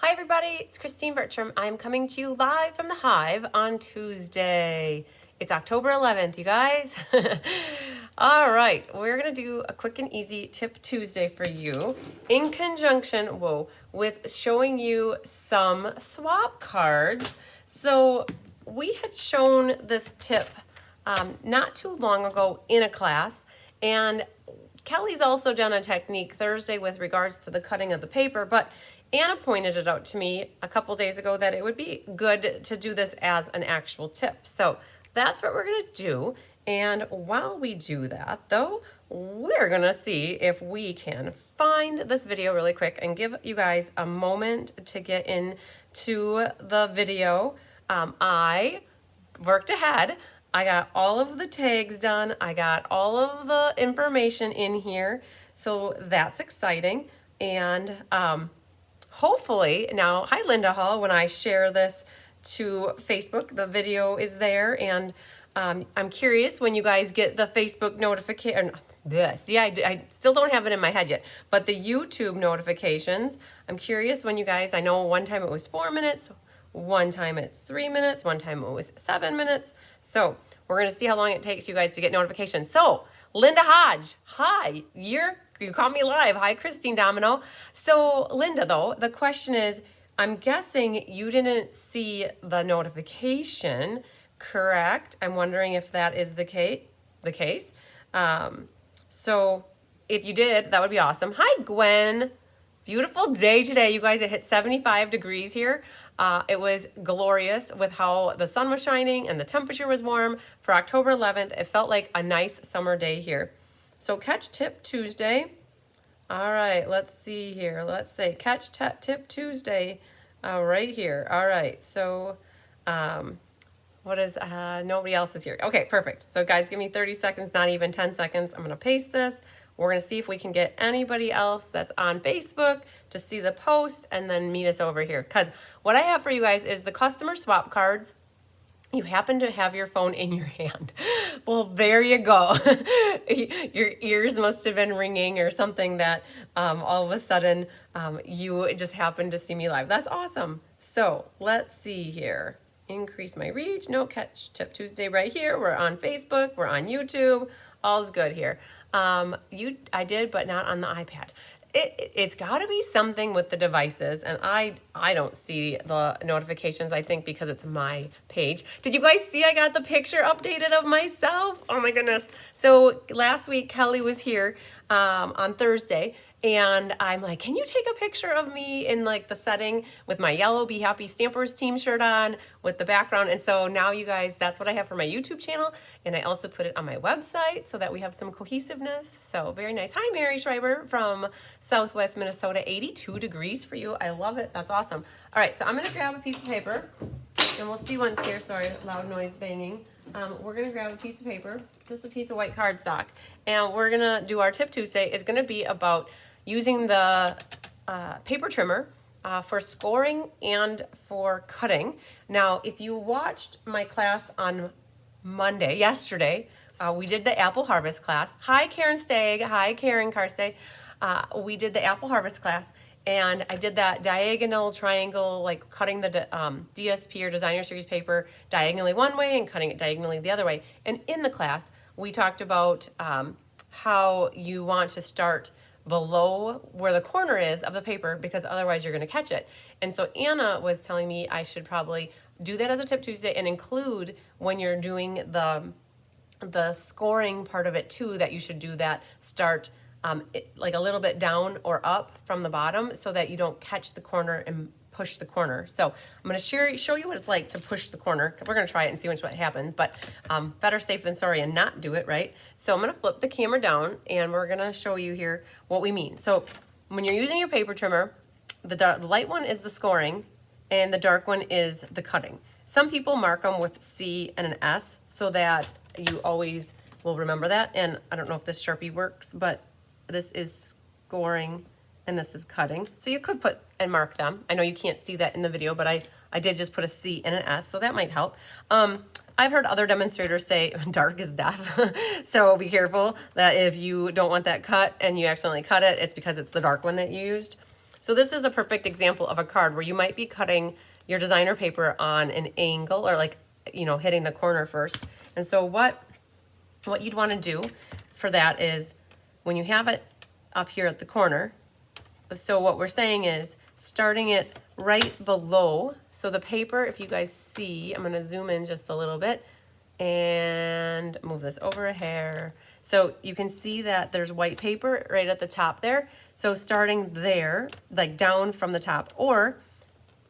Hi everybody, it's Christine Bertram. I'm coming to you live from the Hive on Tuesday. It's October 11th, you guys. All right, we're gonna do a quick and easy Tip Tuesday for you in conjunction, with showing you some swap cards. So we had shown this tip not too long ago in a class, and Kelly's also done a technique Thursday with regards to the cutting of the paper, but Anna pointed it out to me a couple days ago that it would be good to do this as an actual tip. So that's what we're gonna do. And while we do that though, we're gonna see if we can find this video really quick and give you guys a moment to get into the video. I worked ahead. I got all of the tags done. I got all of the information in here. So that's exciting. And hopefully now, hi Linda Hall, when I share this to Facebook, the video is there. And I'm curious when you guys get the Facebook notification. See, I still don't have it in my head yet, but the YouTube notifications, I'm curious when you guys, I know one time it was 4 minutes, one time it's 3 minutes, one time it was 7 minutes. So we're gonna see how long it takes you guys to get notifications. So Linda Hodge, hi, you caught me live. Hi, Christine Domino. So Linda, though, the question is, I'm guessing you didn't see the notification, correct? I'm wondering if that is the case. So if you did, that would be awesome. Hi, Gwen. Beautiful day today, you guys. It hit 75 degrees here. It was glorious with how the sun was shining and the temperature was warm for October 11th. It felt like a nice summer day here. So catch Tip Tuesday. All right, let's see here. Let's say catch Tip Tuesday right here. All right, so what is, nobody else is here. Okay, perfect. So guys, give me 30 seconds, not even 10 seconds. I'm gonna paste this. We're gonna see if we can get anybody else that's on Facebook to see the post and then meet us over here. Because what I have for you guys is the customer swap cards. You happen to have your phone in your hand. Well, there you go. Your ears must have been ringing or something that all of a sudden you just happened to see me live. That's awesome. So let's see here. Increase my reach. No, catch Tip Tuesday right here. We're on Facebook. We're on YouTube. All's good here. I did, but not on the iPad. It's got to be something with the devices, and I don't see the notifications, I think, because it's my page. Did you guys see I got the picture updated of myself? Oh my goodness. So last week, Kelly was here on Thursday, and I'm like, can you take a picture of me in like the setting with my yellow Be Happy Stampers team shirt on with the background? And so now you guys, that's what I have for my YouTube channel. And I also put it on my website so that we have some cohesiveness. So very nice. Hi, Mary Schreiber from Southwest Minnesota. 82 degrees for you. I love it. That's awesome. All right, so I'm gonna grab a piece of paper and we'll see once here. Sorry, loud noise banging. We're gonna grab a piece of paper, just a piece of white cardstock. And we're gonna do our Tip Tuesday. It's gonna be about using the paper trimmer for scoring and for cutting. Now, if you watched my class on yesterday, we did the apple harvest class. Hi, Karen Stagg. Hi, Karen Karstay. We did the apple harvest class, and I did that diagonal triangle, like cutting the DSP or designer series paper diagonally one way and cutting it diagonally the other way. And in the class, we talked about how you want to start below where the corner is of the paper, because otherwise you're going to catch it. And so Anna was telling me I should probably do that as a Tip Tuesday and include when you're doing the scoring part of it too, that you should do that start like a little bit down or up from the bottom so that you don't catch the corner and push the corner. So I'm going to show you what it's like to push the corner. We're going to try it and see what happens, but better safe than sorry and not do it, right? So I'm going to flip the camera down and we're going to show you here what we mean. So when you're using your paper trimmer, the light one is the scoring and the dark one is the cutting. Some people mark them with C and an S so that you always will remember that. And I don't know if this Sharpie works, but this is scoring and this is cutting. So you could put and mark them. I know you can't see that in the video, but I did just put a C and an S, so that might help. I've heard other demonstrators say dark is death. So be careful that if you don't want that cut and you accidentally cut it, it's because it's the dark one that you used. So this is a perfect example of a card where you might be cutting your designer paper on an angle, or like, you know, hitting the corner first. And so what you'd want to do for that is when you have it up here at the corner, so what we're saying is starting it right below. So the paper, if you guys see, I'm going to zoom in just a little bit and move this over a hair. So you can see that there's white paper right at the top there. So starting there, like down from the top, or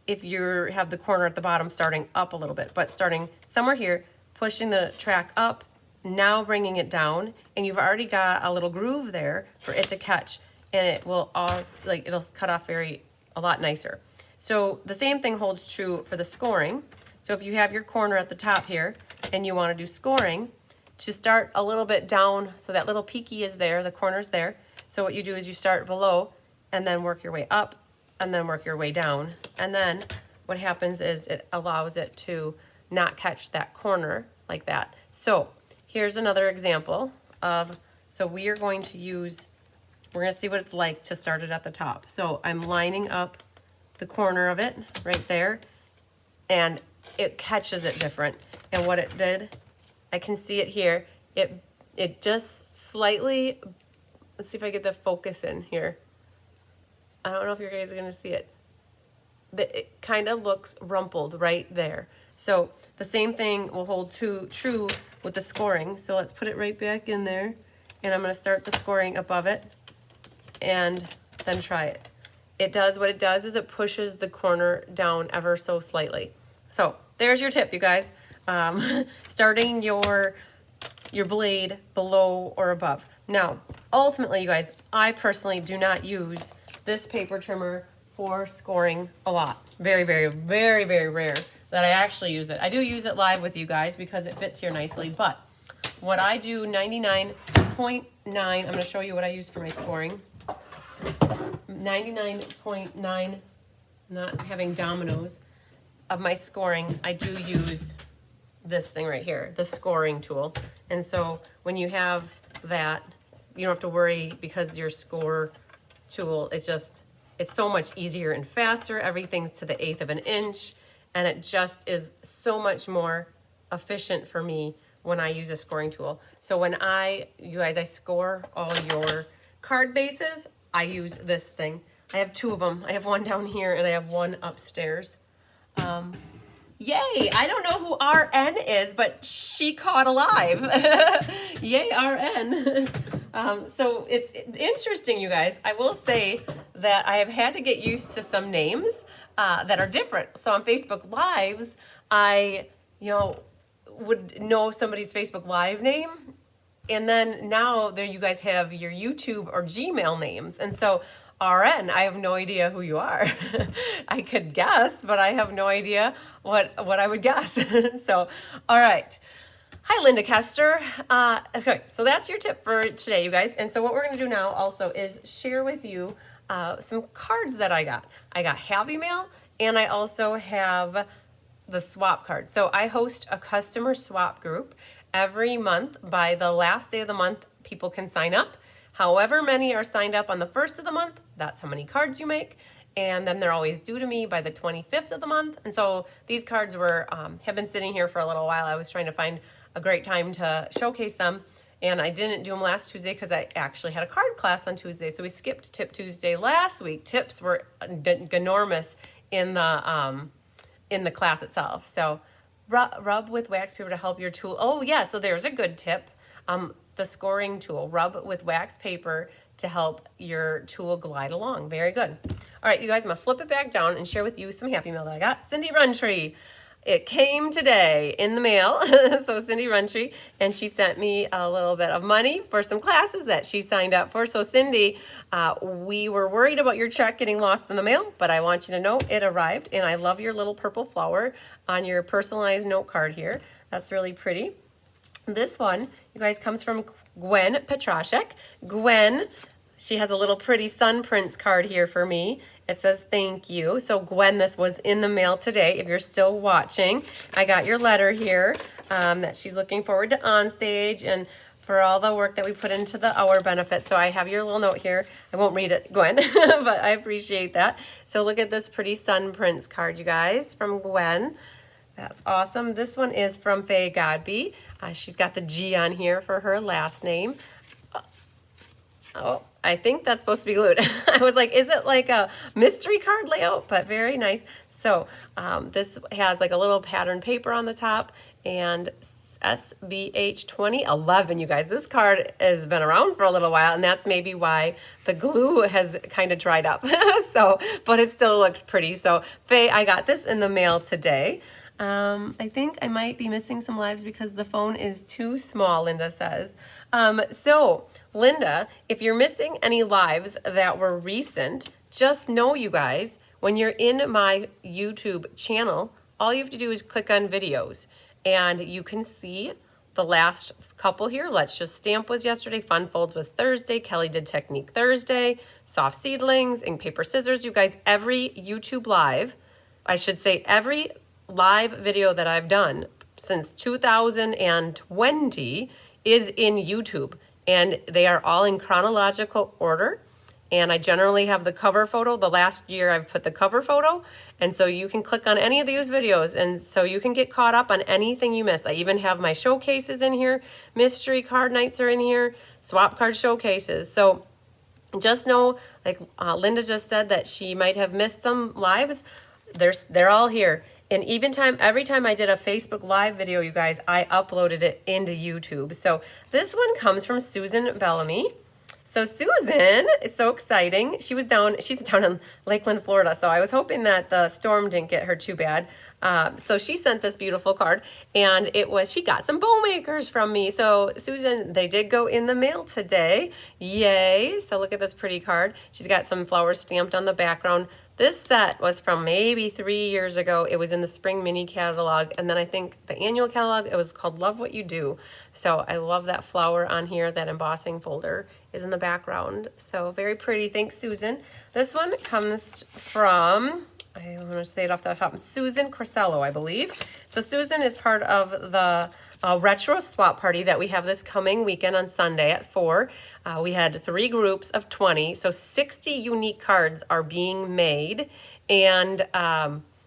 if you have the corner at the bottom, starting up a little bit, but starting somewhere here, pushing the track up, now bringing it down, and you've already got a little groove there for it to catch, and it will all, like, it'll cut off a lot nicer. So the same thing holds true for the scoring. So if you have your corner at the top here and you want to do scoring, to start a little bit down, so that little peaky is there, the corner's there. So what you do is you start below and then work your way up and then work your way down. And then what happens is it allows it to not catch that corner like that. So here's another example of, so we are going to use, we're going to see what it's like to start it at the top. So I'm lining up the corner of it right there, and it catches it different. And what it did, I can see it here, it just slightly, let's see if I get the focus in here. I don't know if you guys are going to see it. It kind of looks rumpled right there. So the same thing will hold true with the scoring. So let's put it right back in there, and I'm going to start the scoring above it and then try it. It does, what it does is it pushes the corner down ever so slightly. So there's your tip, you guys. Starting your blade below or above. Now, ultimately, you guys, I personally do not use this paper trimmer for scoring a lot. Very, very, very, very rare that I actually use it. I do use it live with you guys because it fits here nicely, but what I do, 99.9, I'm going to show you what I use for my scoring. 99.9, not having dominoes, of my scoring, I do use this thing right here, the scoring tool. And so when you have that, you don't have to worry, because your score tool is just, it's so much easier and faster. Everything's to the 1/8 of an inch, and it just is so much more efficient for me when I use a scoring tool. So when you guys, I score all your card bases, I use this thing. I have 2 of them. I have one down here and I have one upstairs. Yay! I don't know who RN is, but she caught alive. Yay, RN. So it's interesting, you guys. I will say that I have had to get used to some names that are different. So on Facebook Lives, I, would know somebody's Facebook Live name. And then now there you guys have your YouTube or Gmail names. And so RN, I have no idea who you are. I could guess, but I have no idea what I would guess. So, all right. Hi, Linda Kester. Okay, so that's your tip for today, you guys. And so what we're going to do now also is share with you some cards that I got. I got Happy Mail, and I also have the swap card. So I host a customer swap group every month. By the last day of the month, people can sign up. However many are signed up on the 1st of the month, that's how many cards you make. And then they're always due to me by the 25th of the month. And so these cards have been sitting here for a little while. I was trying to find a great time to showcase them. And I didn't do them last Tuesday because I actually had a card class on Tuesday. So we skipped Tip Tuesday last week. Tips were enormous in the class itself. So rub with wax paper to help your tool. Oh yeah, so there's a good tip. The scoring tool, rub with wax paper to help your tool glide along. Very good. All right, you guys, I'm gonna flip it back down and share with you some Happy Mail that I got. Cindy Runtree. It came today in the mail. So Cindy Runtree, and she sent me a little bit of money for some classes that she signed up for. So Cindy, we were worried about your check getting lost in the mail, but I want you to know it arrived, and I love your little purple flower on your personalized note card here. That's really pretty. This one, you guys, comes from Gwen Petrashek. Gwen, she has a little pretty sun prints card here for me. It says thank you. So Gwen, this was in the mail today. If you're still watching, I got your letter here that she's looking forward to on stage. And for all the work that we put into the hour benefit. So I have your little note here. I won't read it, Gwen, but I appreciate that. So look at this pretty Sun Prince card, you guys, from Gwen. That's awesome. This one is from Faye Godby. She's got the G on here for her last name. Oh, I think that's supposed to be glued. I was like, is it like a mystery card layout? But very nice. So this has like a little pattern paper on the top, and SBH 2011, you guys. This card has been around for a little while, and that's maybe why the glue has kind of dried up. So, but it still looks pretty. So Faye, I got this in the mail today. I think I might be missing some lives because the phone is too small, Linda says. So Linda, if you're missing any lives that were recent, just know, you guys, when you're in my YouTube channel, all you have to do is click on videos, and you can see the last couple here. Let's Just Stamp was yesterday, Fun Folds was Thursday, Kelly did Technique Thursday, Soft Seedlings, Ink Paper Scissors. You guys, every YouTube live, I should say every live video that I've done since 2020 is in YouTube, and they are all in chronological order. And I generally have the cover photo. The last year I've put the cover photo, and so you can click on any of these videos, and so you can get caught up on anything you miss. I even have my showcases in here. Mystery card nights are in here. Swap card showcases. So just know, like Linda just said, that she might have missed some lives. They're all here. And every time I did a Facebook Live video, you guys, I uploaded it into YouTube. So this one comes from Susan Bellamy. So Susan, it's so exciting. She's down in Lakeland, Florida. So I was hoping that the storm didn't get her too bad. So she sent this beautiful card, and she got some bow makers from me. So Susan, they did go in the mail today. Yay. So look at this pretty card. She's got some flowers stamped on the background. This set was from maybe 3 years ago. It was in the spring mini catalog, and then I think the annual catalog, it was called Love What You Do. So I love that flower on here. That embossing folder is in the background. So very pretty. Thanks, Susan. This one comes from, I want to say it off the top, Susan Corsello, I believe. So Susan is part of the retro swap party that we have this coming weekend on Sunday at 4. We had 3 groups of 20, so 60 unique cards are being made, and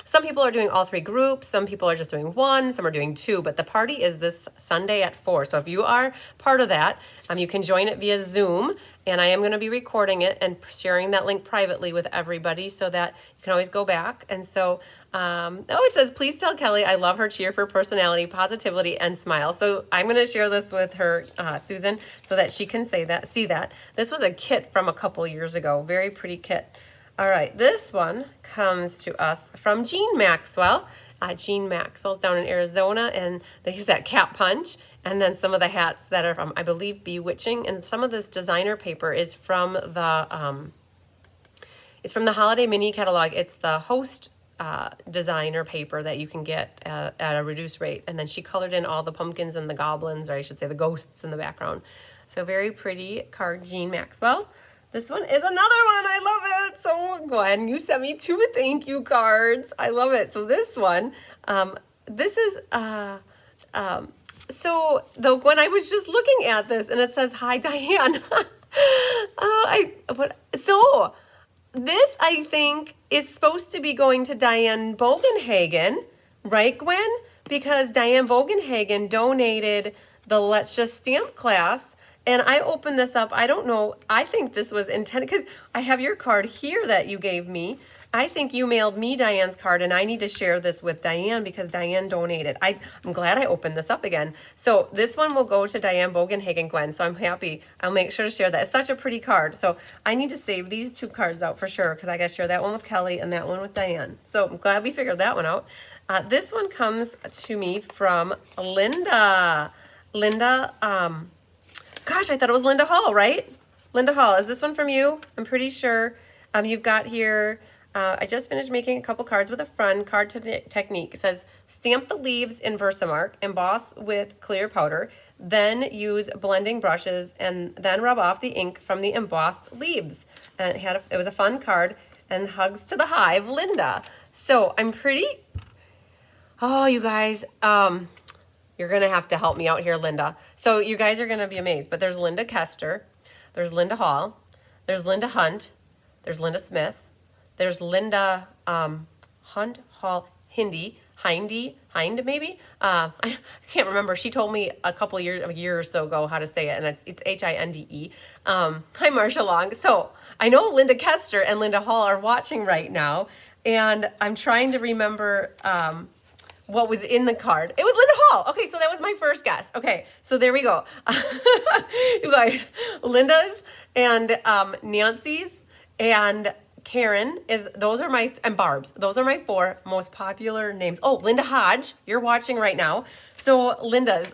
some people are doing all 3 groups, some people are just doing 1, some are doing 2, but the party is this Sunday at 4. So if you are part of that, you can join it via Zoom, and I am going to be recording it and sharing that link privately with everybody so that you can always go back. And so, it says, please tell Kelly I love her cheer for personality, positivity, and smile. So I'm going to share this with her, Susan, so that she can see that. This was a kit from a couple years ago. Very pretty kit. All right, this one comes to us from Jean Maxwell. Jean Maxwell's down in Arizona, and they use that cat punch. And then some of the hats that are from, I believe, Bewitching. And some of this designer paper is from the, it's from the Holiday Mini Catalog. It's the host designer paper that you can get at a reduced rate. And then she colored in all the pumpkins and the goblins, or I should say the ghosts in the background. So very pretty card, Jean Maxwell. This one is another one. I love it. So Gwen, you sent me 2 thank you cards. I love it. So this one, this is, so though Gwen, I was just looking at this and it says, hi, Diane. So this, I think, is supposed to be going to Diane Bogenhagen, right, Gwen? Because Diane Bogenhagen donated the Let's Just Stamp class, and I opened this up. I don't know. I think this was intended, because I have your card here that you gave me. I think you mailed me Diane's card, and I need to share this with Diane because Diane donated. I'm glad I opened this up again. So this one will go to Diane Bogenhagen, Gwen, so I'm happy. I'll make sure to share that. It's such a pretty card. So I need to save these 2 cards out for sure because I got to share that one with Kelly and that one with Diane. So I'm glad we figured that one out. This one comes to me from Linda. Linda, gosh, I thought it was Linda Hall, right? Linda Hall, is this one from you? I'm pretty sure. You've got here, I just finished making a couple cards with a friend. Card technique. It says, stamp the leaves in Versamark, emboss with clear powder, then use blending brushes, and then rub off the ink from the embossed leaves. And it was a fun card, and hugs to the hive, Linda. So I'm pretty, oh, you guys, You're going to have to help me out here, Linda. So you guys are going to be amazed. But there's Linda Kester. There's Linda Hall. There's Linda Hunt. There's Linda Smith. There's Linda Hunt, Hall, Hind maybe? I can't remember. She told me a year or so ago how to say it, and it's Hinde. Hi, Marsha Long. So I know Linda Kester and Linda Hall are watching right now, and I'm trying to remember what was in the card. It was Linda Hall. Okay, so that was my first guess. Okay, so there we go. You guys, Linda's and Nancy's and Karen and Barb's. Those are my 4 most popular names. Oh, Linda Hodge, you're watching right now. So Linda's,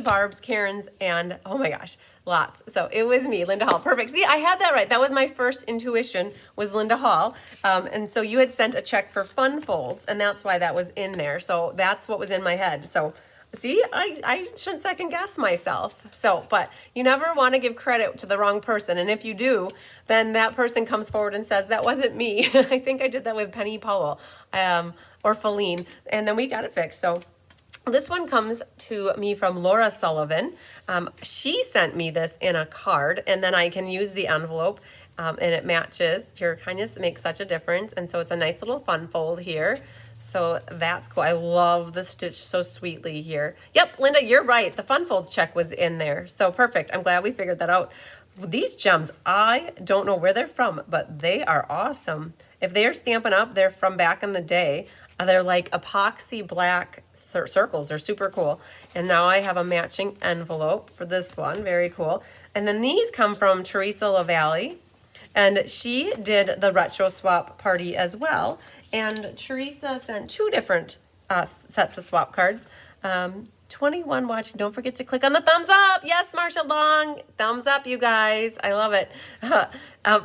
Barb's, Karen's, and oh my gosh, lots. So it was me, Linda Hall. Perfect. See, I had that right. That was my first intuition, was Linda Hall. And so you had sent a check for Fun Folds, and that's why that was in there. So that's what was in my head. So see, I shouldn't second guess myself. So, but you never want to give credit to the wrong person. And if you do, then that person comes forward and says, that wasn't me. I think I did that with Penny Powell or Feline. And then we got it fixed. So this one comes to me from Laura Sullivan. She sent me this in a card, and then I can use the envelope and it matches. Your kindness makes such a difference. And so it's a nice little fun fold here. So that's cool. I love the stitch so sweetly here. Yep, Linda, you're right. The Fun Folds check was in there. So perfect. I'm glad we figured that out. These gems, I don't know where they're from, but they are awesome. If they're Stampin' Up, they're from back in the day. They're like epoxy black circles. They're super cool. And now I have a matching envelope for this one. Very cool. And then these come from Teresa LaValle. And she did the retro swap party as well. And Teresa sent 2 different sets of swap cards. 21 watching. Don't forget to click on the thumbs up. Yes, Marsha Long. Thumbs up, you guys. I love it.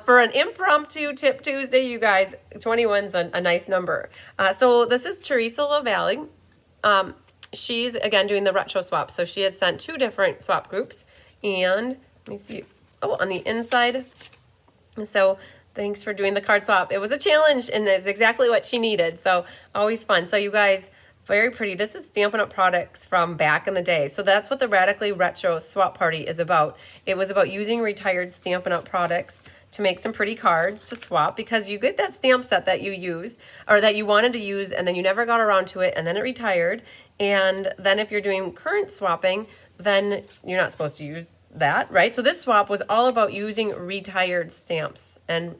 For an impromptu Tip Tuesday, you guys, 21's a nice number. So this is Teresa LaValle. She's, again, doing the retro swap. So she had sent 2 different swap groups. And let me see. Oh, on the inside. So thanks for doing the card swap. It was a challenge, and it's exactly what she needed. So always fun. So you guys, very pretty. This is Stampin' Up! Products from back in the day. So that's what the Radically Retro Swap Party is about. It was about using retired Stampin' Up! Products to make some pretty cards to swap, because you get that stamp set that you use, or that you wanted to use, and then you never got around to it, and then it retired. And then if you're doing current swapping, then you're not supposed to use that, right? So this swap was all about using retired stamps and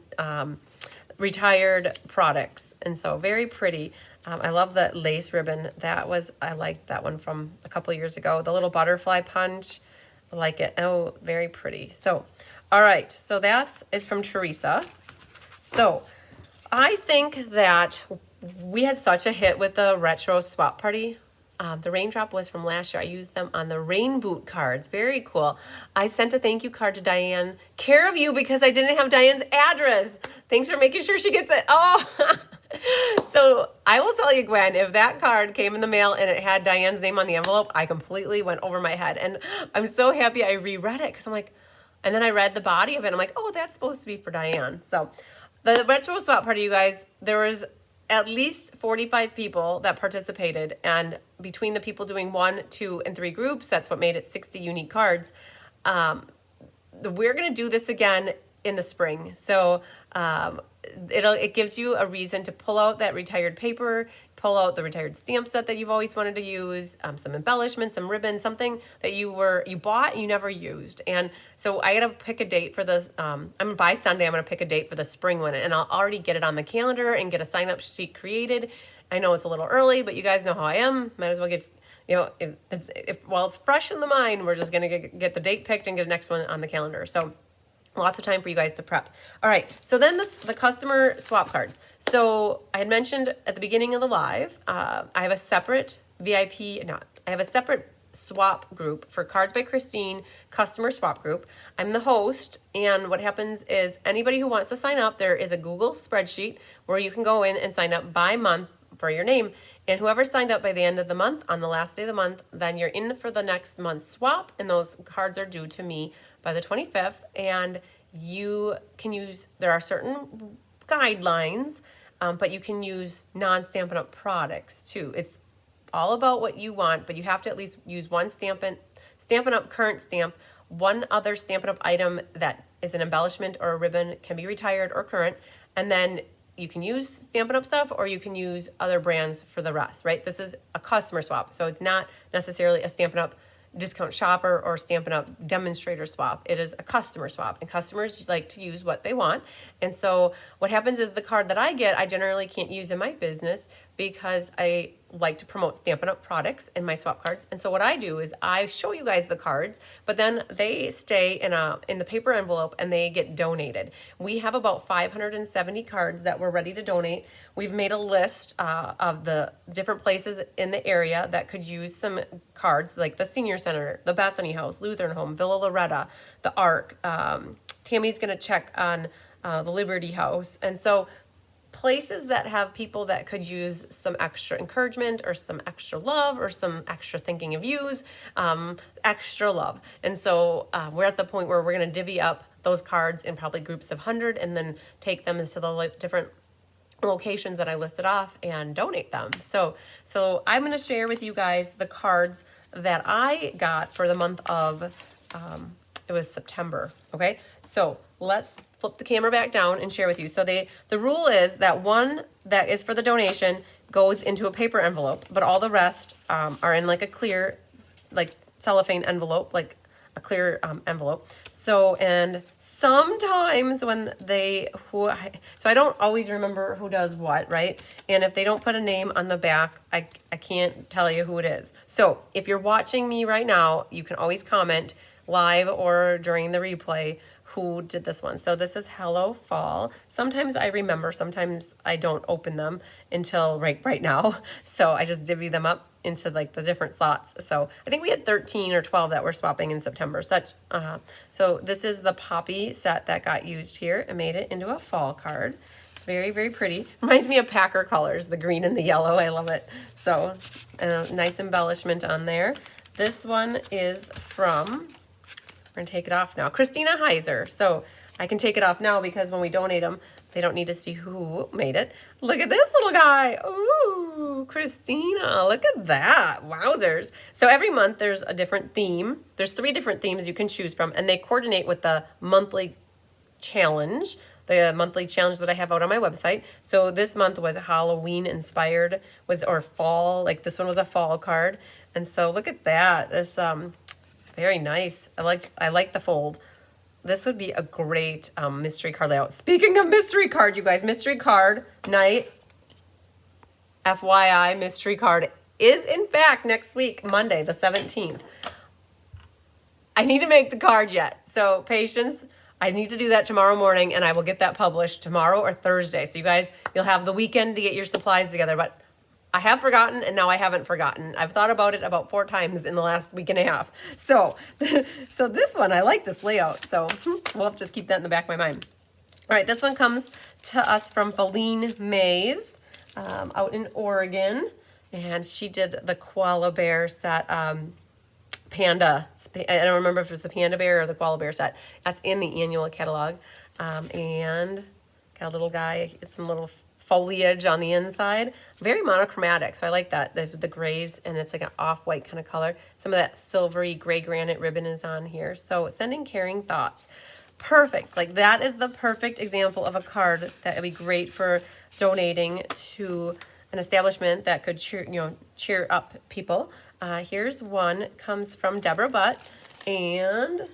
retired products. And so very pretty. I love the lace ribbon. I liked that one from a couple years ago. The little butterfly punch, I like it. Oh, very pretty. So, all right. So that is from Teresa. So I think that we had such a hit with the retro swap party. The raindrop was from last year. I used them on the rain boot cards. Very cool. I sent a thank you card to Diane Care of You because I didn't have Diane's address. Thanks for making sure she gets it. Oh, so I will tell you, Gwen, if that card came in the mail and it had Diane's name on the envelope, I completely went over my head. And I'm so happy I reread it, because I'm like, and then I read the body of it. I'm like, oh, that's supposed to be for Diane. So the retro swap party, you guys, there was at least 45 people that participated, and between the people doing 1, 2, and 3 groups, that's what made it 60 unique cards. We're going to do this again in the spring. So it gives you a reason to pull out that retired paper, pull out the retired stamp set that you've always wanted to use, some embellishments, some ribbons, something that you bought and you never used. And so I gotta pick a date for the by Sunday I'm gonna pick a date for the spring one, and I'll already get it on the calendar and get a sign up sheet created. I know it's a little early, but you guys know how I am. Might as well get, while it's fresh in the mind, we're just gonna get the date picked and get the next one on the calendar. So lots of time for you guys to prep. All right, so then the customer swap cards. So I had mentioned at the beginning of the live, I have a separate swap group for Cards by Christine customer swap group. I'm the host, and what happens is anybody who wants to sign up, there is a Google spreadsheet where you can go in and sign up by month for your name. And whoever signed up by the end of the month, on the last day of the month, then you're in for the next month's swap, and those cards are due to me by the 25th. And you can use, there are certain guidelines, but you can use non-Stampin' Up! Products too. It's all about what you want, but you have to at least use one Stampin' Up! Current stamp. One other Stampin' Up! Item that is an embellishment or a ribbon can be retired or current. And then you can use Stampin' Up! Stuff, or you can use other brands for the rest, right? This is a customer swap, so it's not necessarily a Stampin' Up! Discount shopper or Stampin' Up! Demonstrator swap. It is a customer swap, and customers like to use what they want. And so what happens is the card that I get, I generally can't use in my business because I like to promote Stampin' Up! Products in my swap cards. And so what I do is I show you guys the cards, but then they stay in the paper envelope and they get donated. We have about 570 cards that we're ready to donate. We've made a list of the different places in the area that could use some cards, like the Senior Center, the Bethany House, Lutheran Home, Villa Loretta, the Ark. Tammy's going to check on the Liberty House. And so places that have people that could use some extra encouragement or some extra love or some extra thinking of yous, extra love. And so we're at the point where we're going to divvy up those cards in probably groups of 100 and then take them to the different locations that I listed off and donate them. So I'm going to share with you guys the cards that I got for the month of, it was September. Okay. So let's flip the camera back down and share with you. So the rule is that one that is for the donation goes into a paper envelope, but all the rest are in like a clear, like cellophane envelope, like a clear envelope. So, and sometimes when so I don't always remember who does what, right? And if they don't put a name on the back, I can't tell you who it is. So if you're watching me right now, you can always comment live or during the replay who did this one. So this is Hello Fall. Sometimes I remember, sometimes I don't open them until right now. So I just divvy them up into like the different slots. So I think we had 13 or 12 that were swapping in September. So this is the Poppy set that got used here and made it into a fall card. Very, very pretty. Reminds me of Packer colors, the green and the yellow. I love it. So nice embellishment on there. This one is from, we're gonna take it off now, Christina Heiser. So I can take it off now because when we donate them, they don't need to see who made it. Look at this little guy. Ooh, Christina, look at that. Wowzers. So every month there's a different theme. There's 3 different themes you can choose from, and they coordinate with the monthly challenge, that I have out on my website. So this month was Halloween inspired, or fall, like this one was a fall card. And so look at that. This very nice. I like the fold. This would be a great mystery card layout. Speaking of mystery card, you guys, mystery card night, FYI, mystery card is in fact next week, Monday, the 17th. I need to make the card yet, so patience. I need to do that tomorrow morning, and I will get that published tomorrow or Thursday. So you guys, you'll have the weekend to get your supplies together, but I have forgotten, and now I haven't forgotten. I've thought about it about 4 times in the last week and a half. So this one, I like this layout. So we'll have to just keep that in the back of my mind. All right, this one comes to us from Feline Mays out in Oregon. And she did the Koala Bear set, Panda. I don't remember if it was the Panda Bear or the Koala Bear set. That's in the annual catalog. And got a little guy, some little foliage on the inside. Very monochromatic, so I like that. The grays, and it's like an off-white kind of color. Some of that silvery gray granite ribbon is on here. So sending caring thoughts. Perfect. Like that is the perfect example of a card that would be great for donating to an establishment that could cheer up people. Here's one, comes from Deborah Butt, and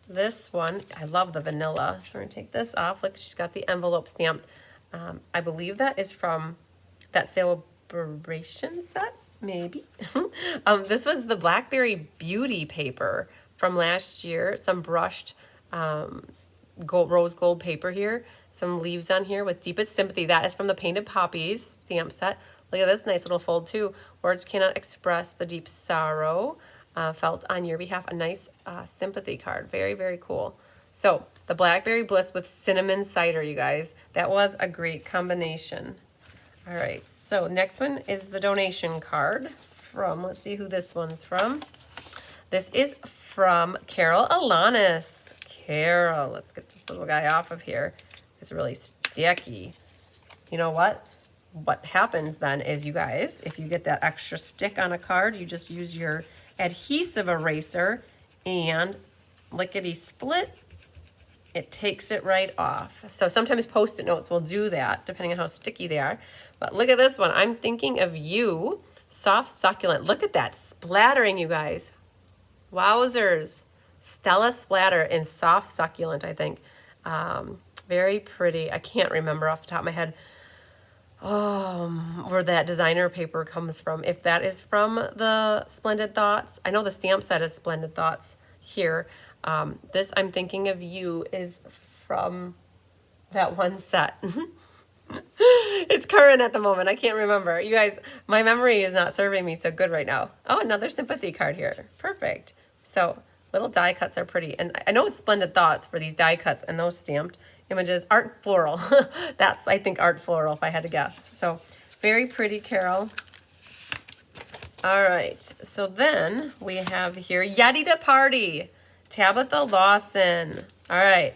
this one, I love the vanilla. So we're gonna take this off. Look, she's got the envelope stamped. I believe that is from that sale-a-bration set, maybe. This was the Blackberry Beauty paper from last year. Some brushed rose gold paper here. Some leaves on here with Deepest Sympathy. That is from the Painted Poppies stamp set. Look at this nice little fold too. Words cannot express the deep sorrow felt on your behalf. A nice sympathy card. Very, very cool. So the Blackberry Bliss with cinnamon cider, you guys. That was a great combination. All right, so next one is the donation card from, let's see who this one's from. This is from Carol Alanis. Carol, let's get this little guy off of here. It's really sticky. You know what? what happens then is, you guys, if you get that extra stick on a card, you just use your adhesive eraser and lickety split, it takes it right off. So sometimes Post-it notes will do that depending on how sticky they are. But look at this one. I'm thinking of you. Soft succulent. Look at that splattering, you guys. Wowzers. Stella splatter in soft succulent, I think. Very pretty. I can't remember off the top of my head where that designer paper comes from. If that is from the Splendid Thoughts. I know the stamp set is Splendid Thoughts here. This I'm thinking of you is from that one set. It's current at the moment. I can't remember. You guys, my memory is not serving me so good right now. Oh, another sympathy card here. Perfect. So little die cuts are pretty. And I know it's Splendid Thoughts for these die cuts and those stamped images. Art Floral. That's, I think, Art Floral if I had to guess. So very pretty, Carol. All right. So then we have here Yeti to Party. Tabitha Lawson. All right.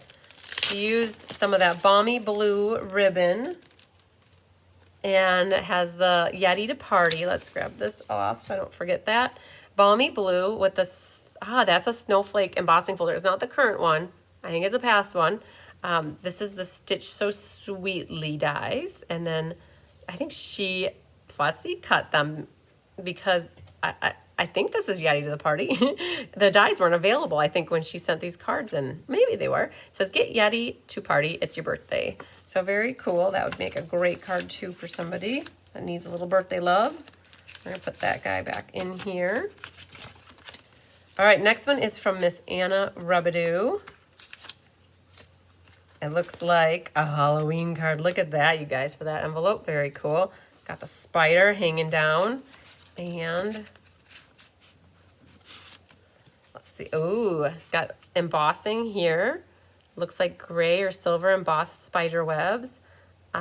She used some of that balmy blue ribbon and has the Yeti to Party. Let's grab this off so I don't forget that. Balmy blue with the, that's a snowflake embossing folder. It's not the current one. I think it's a past one. This is the Stitch So Sweetly dies. And then I think she fussy cut them because I think this is Yeti to the Party. The dies weren't available, I think, when she sent these cards in. Maybe they were. It says, get Yeti to Party. It's your birthday. So very cool. That would make a great card, too, for somebody that needs a little birthday love. We're going to put that guy back in here. All right, next one is from Miss Anna Rubadoo. It looks like a Halloween card. Look at that, you guys, for that envelope. Very cool. Got the spider hanging down. And let's see. Ooh, got embossing here. Looks like gray or silver embossed spider webs.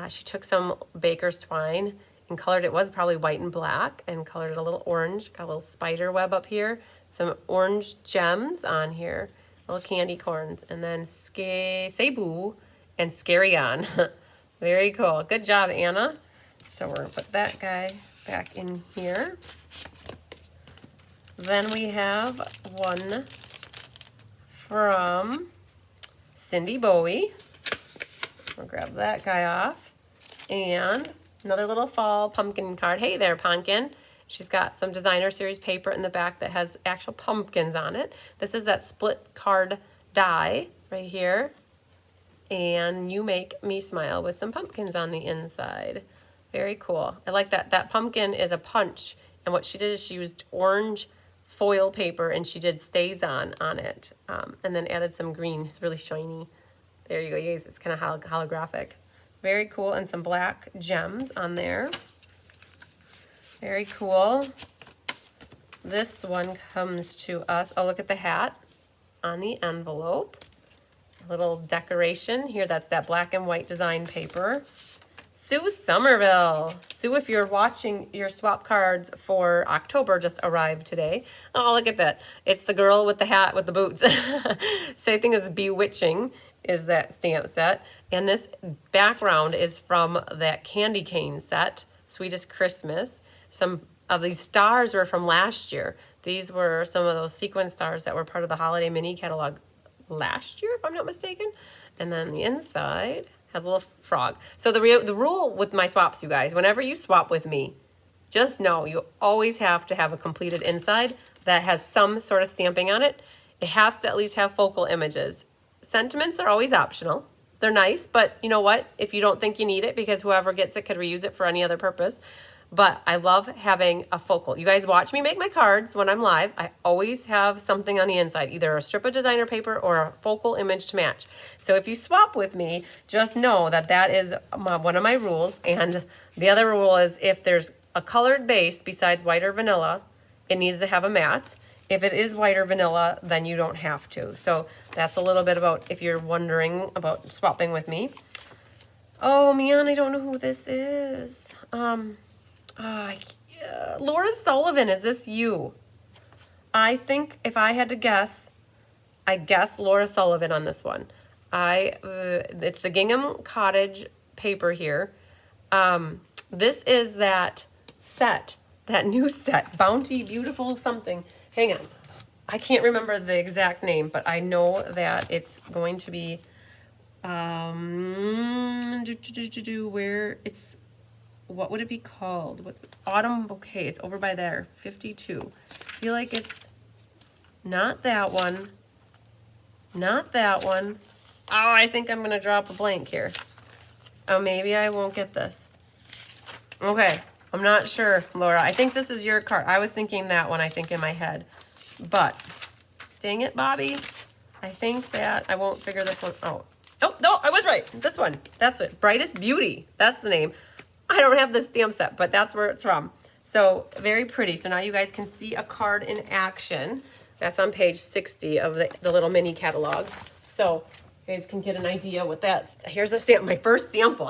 She took some baker's twine and colored it. Was probably white and black and colored it a little orange. Got a little spider web up here. Some orange gems on here. Little candy corns. And then Cebu and Scary On. Very cool. Good job, Anna. So we're going to put that guy back in here. Then we have one from Cindy Bowie. We'll grab that guy off. And another little fall pumpkin card. Hey there, pumpkin. She's got some designer series paper in the back that has actual pumpkins on it. This is that split card die right here. And you make me smile with some pumpkins on the inside. Very cool. I like that. That pumpkin is a punch. And what she did is she used orange foil paper and she did stays on it. And then added some green. It's really shiny. There you go, you guys. It's kind of holographic. Very cool. And some black gems on there. Very cool. This one comes to us. Oh, look at the hat on the envelope. A little decoration here. That's that black and white design paper. Sue Somerville. Sue, if you're watching, your swap cards for October just arrived today. Oh, look at that. It's the girl with the hat with the boots. So I think it's Bewitching is that stamp set. And this background is from that candy cane set, Sweetest Christmas. Some of these stars were from last year. These were some of those sequin stars that were part of the holiday mini catalog last year, if I'm not mistaken. And then the inside has a little frog. So the rule with my swaps, you guys, whenever you swap with me, just know you always have to have a completed inside that has some sort of stamping on it. It has to at least have focal images. Sentiments are always optional. They're nice, but you know what? If you don't think you need it, because whoever gets it could reuse it for any other purpose. But I love having a focal. You guys watch me make my cards when I'm live. I always have something on the inside, either a strip of designer paper or a focal image to match. So if you swap with me, just know that that is one of my rules. And the other rule is if there's a colored base besides white or vanilla, it needs to have a matte. If it is white or vanilla, then you don't have to. So that's a little bit about if you're wondering about swapping with me. Oh man, I don't know who this is. Laura Sullivan, is this you? I think if I had to guess, I guess Laura Sullivan on this one. It's the Gingham Cottage paper here. This is that set, that new set, Bounty Beautiful something. Hang on. I can't remember the exact name, but I know that it's going to be, where it's, what would it be called? What, Autumn Bouquet. It's over by there, 52. I feel like it's not that one. Not that one. Oh, I think I'm going to drop a blank here. Oh, maybe I won't get this. Okay, I'm not sure, Laura. I think this is your card. I was thinking that one, I think, in my head. But, dang it, Bobby. I think that I won't figure this one out. Oh, no, I was right. This one. That's it. Brightest Beauty. That's the name. I don't have the stamp set, but that's where it's from. So, very pretty. So now you guys can see a card in action. That's on page 60 of the little mini catalog. So, you guys can get an idea what that's. Here's a stamp, my first sample.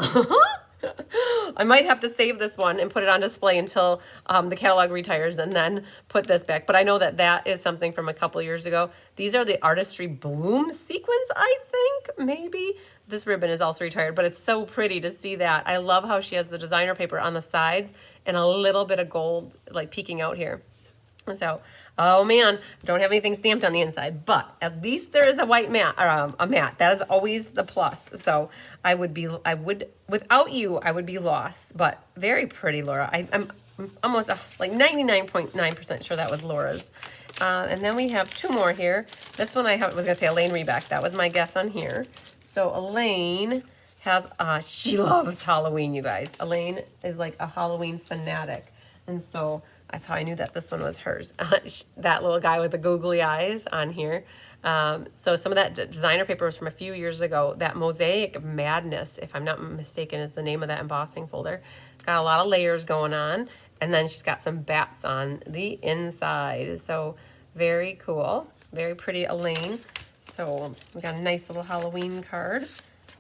I might have to save this one and put it on display until the catalog retires and then put this back. But I know that that is something from a couple years ago. These are the Artistry Bloom sequins, I think, maybe. This ribbon is also retired, but it's so pretty to see that. I love how she has the designer paper on the sides and a little bit of gold like peeking out here. So, oh man, don't have anything stamped on the inside, but at least there is a white mat, or a mat. That is always the plus. So without you, I would be lost, but very pretty, Laura. I'm almost like 99.9% sure that was Laura's. And then we have two more here. This one was gonna say Elaine Reback. That was my guess on here. So Elaine has, she loves Halloween, you guys. Elaine is like a Halloween fanatic. And so that's how I knew that this one was hers. That little guy with the googly eyes on here. So some of that designer paper was from a few years ago. That Mosaic Madness, if I'm not mistaken, is the name of that embossing folder. Got a lot of layers going on. And then she's got some bats on the inside. So very cool. Very pretty Elaine. So we got a nice little Halloween card.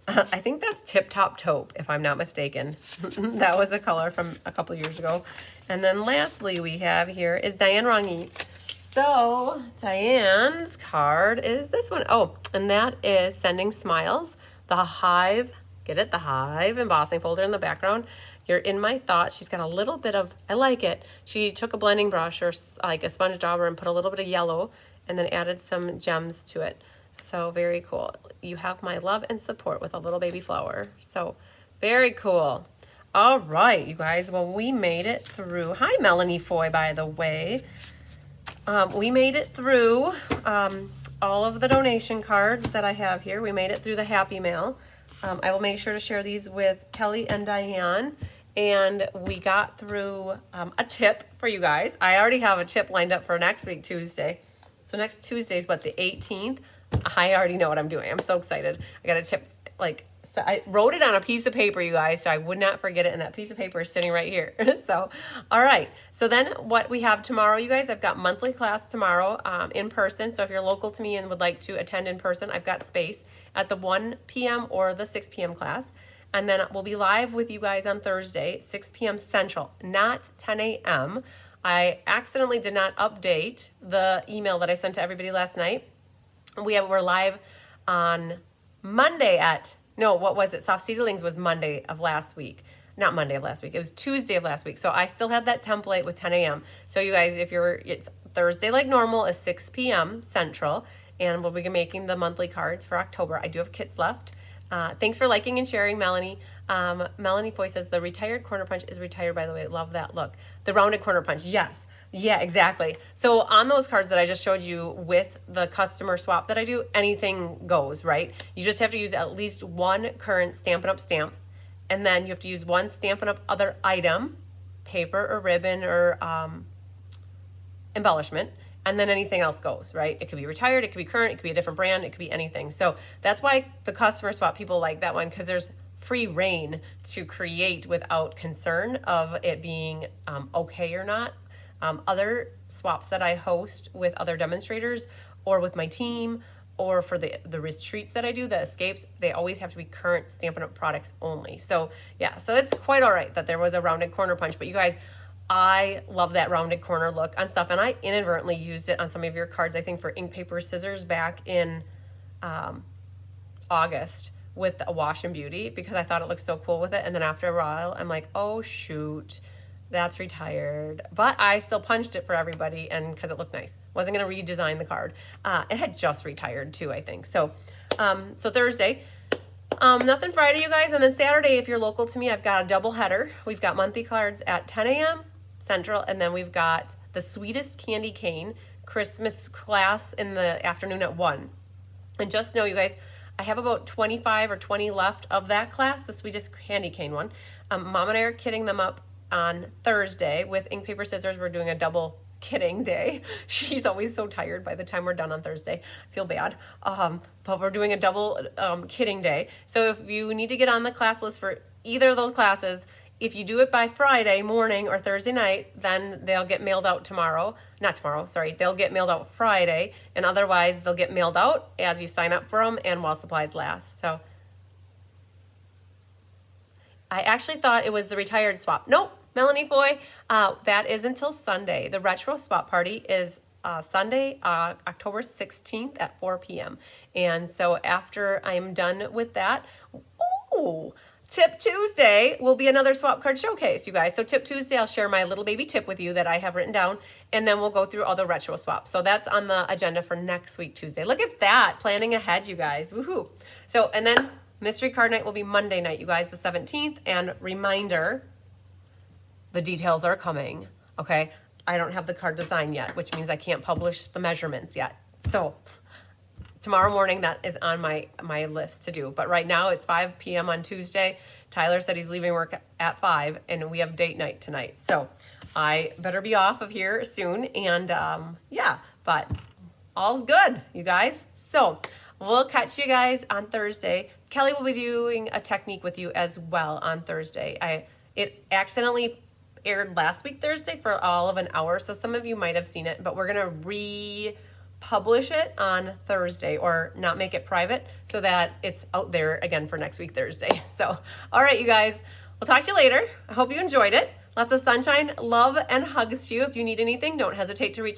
I think that's Tip Top Taupe, if I'm not mistaken. That was a color from a couple years ago. And then lastly we have here is Diane Rangi. So Diane's card is this one. Oh, and that is Sending Smiles. The Hive, get it? The Hive embossing folder in the background. You're in my thoughts. She's got a little bit of, I like it. She took a blending brush or like a sponge dauber and put a little bit of yellow and then added some gems to it. So very cool. You have my love and support with a little baby flower. So very cool. All right, you guys. Well, we made it through. Hi, Melanie Foy, by the way. We made it through all of the donation cards that I have here. We made it through the Happy Mail. I will make sure to share these with Kelly and Diane. And we got through a tip for you guys. I already have a tip lined up for next week, Tuesday. So next Tuesday is what, the 18th? I already know what I'm doing. I'm so excited. I got a tip, like, so I wrote it on a piece of paper, you guys, so I would not forget it, and that piece of paper is sitting right here. So, all right. So then what we have tomorrow, you guys, I've got monthly class tomorrow in person. So if you're local to me and would like to attend in person, I've got space at the 1 p.m. or the 6 p.m. class. And then we'll be live with you guys on Thursday, 6 p.m. Central, not 10 a.m. I accidentally did not update the email that I sent to everybody last night. We're live on Monday at, no, what was it? Soft Seedlings was Monday of last week. Not Monday of last week. It was Tuesday of last week. So I still have that template with 10 a.m. So you guys, it's Thursday like normal is 6 p.m. Central. And we'll be making the monthly cards for October. I do have kits left. Thanks for liking and sharing, Melanie. Melanie Foy says, the retired corner punch is retired, by the way. Love that look. The rounded corner punch, yes. Yeah, exactly. So on those cards that I just showed you with the customer swap that I do, anything goes, right? You just have to use at least one current Stampin' Up! Stamp, and then you have to use one Stampin' Up! Other item, paper or ribbon or embellishment, and then anything else goes, right? It could be retired, it could be current, it could be a different brand, it could be anything. So that's why the customer swap, people like that one, because there's free reign to create without concern of it being okay or not. Other swaps that I host with other demonstrators or with my team or for the retreats that I do, the escapes, they always have to be current Stampin' Up! Products only. So yeah, so it's quite all right that there was a rounded corner punch, but you guys, I love that rounded corner look on stuff, and I inadvertently used it on some of your cards, I think for ink, paper, scissors back in August with a wash and beauty because I thought it looked so cool with it. And then after a while, I'm like, oh shoot, that's retired. But I still punched it for everybody, and because it looked nice. Wasn't gonna redesign the card. It had just retired too, I think. So, so Thursday. Nothing Friday, you guys. And then Saturday, if you're local to me, I've got a double header. We've got monthly cards at 10 a.m. Central, and then we've got the Sweetest Candy Cane Christmas class in the afternoon at 1. And just know, you guys, I have about 25 or 20 left of that class, the Sweetest Candy Cane one. Mom and I are kitting them up on Thursday with ink, paper, scissors. We're doing a double kitting day. She's always so tired by the time we're done on Thursday. I feel bad. But we're doing a double kitting day. So if you need to get on the class list for either of those classes, if you do it by Friday morning or Thursday night, then they'll get mailed out tomorrow. Not tomorrow, sorry. They'll get mailed out Friday, and otherwise they'll get mailed out as you sign up for them and while supplies last. So I actually thought it was the retired swap. Nope, Melanie Foy, that is until Sunday. The retro swap party is Sunday, October 16th at 4 p.m. And so after I'm done with that, ooh, Tip Tuesday will be another swap card showcase, you guys. So Tip Tuesday, I'll share my little baby tip with you that I have written down, and then we'll go through all the retro swaps. So that's on the agenda for next week, Tuesday. Look at that, planning ahead, you guys. Woohoo. So, and then mystery card night will be Monday night, you guys, the 17th. And reminder, the details are coming, okay? I don't have the card design yet, which means I can't publish the measurements yet. So tomorrow morning, that is on my list to do. But right now, it's 5 p.m. on Tuesday. Tyler said he's leaving work at 5, and we have date night tonight. So I better be off of here soon. And yeah, but all's good, you guys. So we'll catch you guys on Thursday. Kelly will be doing a technique with you as well on Thursday. It accidentally aired last week Thursday for all of an hour, so some of you might have seen it, but we're gonna republish it on Thursday, or not make it private, so that it's out there again for next week Thursday. So all right, you guys, we'll talk to you later. I hope you enjoyed it. Lots of sunshine, love, and hugs to you. If you need anything, don't hesitate to reach